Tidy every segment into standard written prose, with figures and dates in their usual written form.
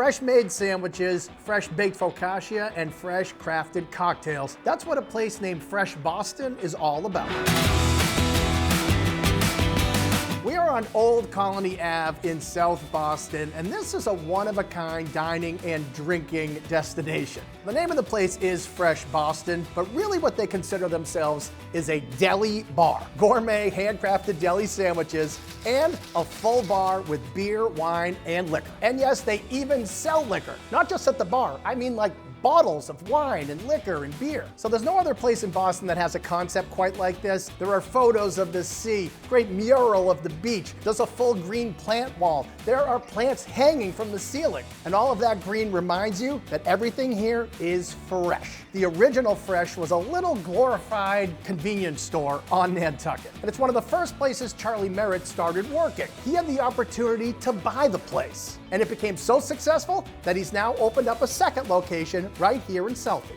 Fresh made sandwiches, fresh baked focaccia, and fresh crafted cocktails. That's what a place named Fresh Boston is all about. We are on Old Colony Ave in South Boston, and this is a one-of-a-kind dining and drinking destination. The name of the place is Fresh Boston, but really what they consider themselves is a deli bar. Gourmet, handcrafted deli sandwiches, and a full bar with beer, wine, and liquor. And yes, they even sell liquor. Not just at the bar, I mean like bottles of wine and liquor and beer. So there's no other place in Boston that has a concept quite like this. There are photos of the sea, great mural of the beach. There's a full green plant wall. There are plants hanging from the ceiling. And all of that green reminds you that everything here is fresh. The original Fresh was a little glorified convenience store on Nantucket. And it's one of the first places Charlie Merritt started working. He had the opportunity to buy the place. And it became so successful that he's now opened up a second location right here in Southie.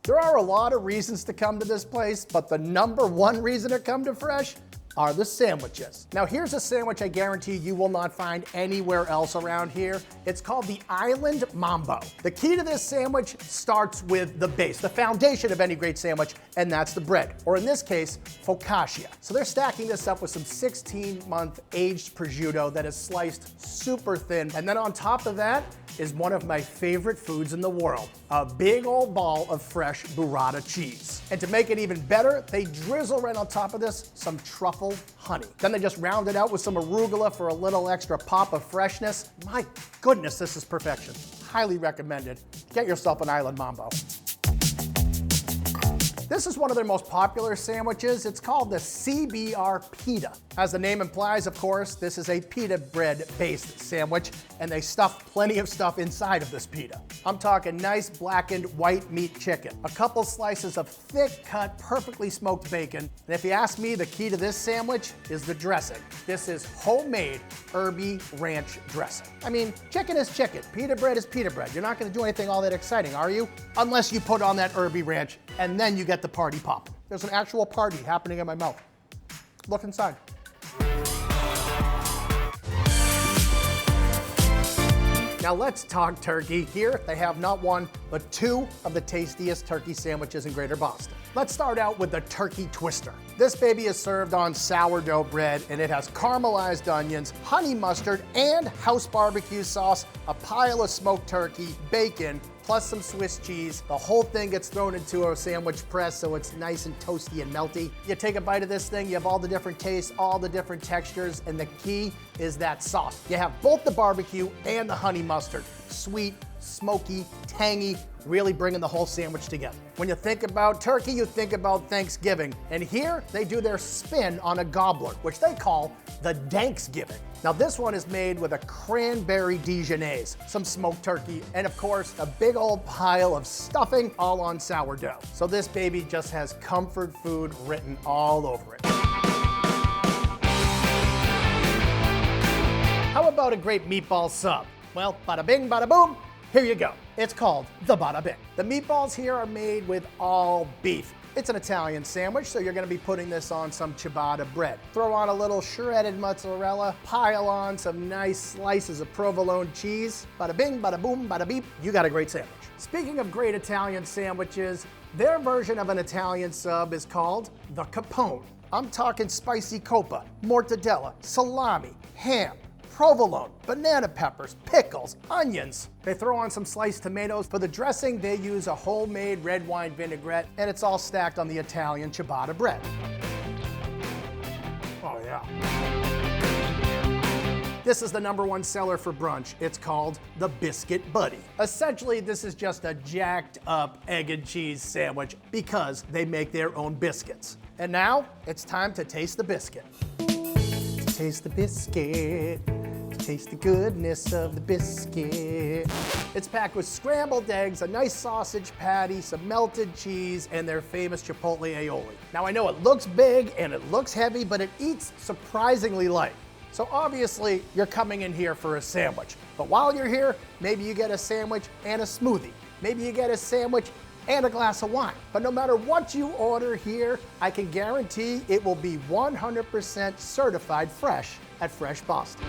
There are a lot of reasons to come to this place, but the number one reason to come to Fresh are the sandwiches. Now here's a sandwich I guarantee you will not find anywhere else around here. It's called the Island Mambo. The key to this sandwich starts with the base, the foundation of any great sandwich, and that's the bread, or in this case, focaccia. So they're stacking this up with some 16-month aged prosciutto that is sliced super thin, and then on top of that is one of my favorite foods in the world, a big old ball of fresh burrata cheese. And to make it even better, they drizzle right on top of this some truffle honey. Then they just round it out with some arugula for a little extra pop of freshness. My goodness, this is perfection. Highly recommended. Get yourself an Island Mambo. This is one of their most popular sandwiches. It's called the CBRP Pea. As the name implies, of course, this is a pita bread-based sandwich, and they stuff plenty of stuff inside of this pita. I'm talking nice blackened white meat chicken, a couple slices of thick-cut, perfectly smoked bacon, and if you ask me, the key to this sandwich is the dressing. This is homemade herby ranch dressing. I mean, chicken is chicken, pita bread is pita bread. You're not gonna do anything all that exciting, are you? Unless you put on that herby ranch, and then you get the party pop. There's an actual party happening in my mouth. Look inside. Now let's talk turkey. Here they have not one, but two of the tastiest turkey sandwiches in Greater Boston. Let's start out with the turkey twister. This baby is served on sourdough bread, and it has caramelized onions, honey mustard, and house barbecue sauce, a pile of smoked turkey, bacon, plus some Swiss cheese. The whole thing gets thrown into a sandwich press so it's nice and toasty and melty. You take a bite of this thing, you have all the different tastes, all the different textures, and the key is that sauce. You have both the barbecue and the honey mustard. Sweet, smoky, tangy, really bringing the whole sandwich together. When you think about turkey, you think about Thanksgiving. And here, they do their spin on a gobbler, which they call the Danksgiving. Now this one is made with a cranberry Dijonnaise, some smoked turkey, and of course, a big old pile of stuffing all on sourdough. So this baby just has comfort food written all over it. How about a great meatball sub? Well, bada bing, bada boom, here you go. It's called the Bada Bing. The meatballs here are made with all beef. It's an Italian sandwich, so you're gonna be putting this on some ciabatta bread. Throw on a little shredded mozzarella, pile on some nice slices of provolone cheese. Bada bing, bada boom, bada beep, you got a great sandwich. Speaking of great Italian sandwiches, their version of an Italian sub is called the Capone. I'm talking spicy coppa, mortadella, salami, ham, provolone, banana peppers, pickles, onions. They throw on some sliced tomatoes. For the dressing, they use a homemade red wine vinaigrette, and it's all stacked on the Italian ciabatta bread. Oh yeah. This is the #1 seller for brunch. It's called the Biscuit Buddy. Essentially, this is just a jacked up egg and cheese sandwich because they make their own biscuits. And now, it's time to taste the biscuit. Taste the biscuit. Taste the goodness of the biscuit. It's packed with scrambled eggs, a nice sausage patty, some melted cheese, and their famous chipotle aioli. Now I know it looks big and it looks heavy, but it eats surprisingly light. So obviously you're coming in here for a sandwich. But while you're here, maybe you get a sandwich and a smoothie. Maybe you get a sandwich and a glass of wine. But no matter what you order here, I can guarantee it will be 100% certified fresh at Fresh Boston.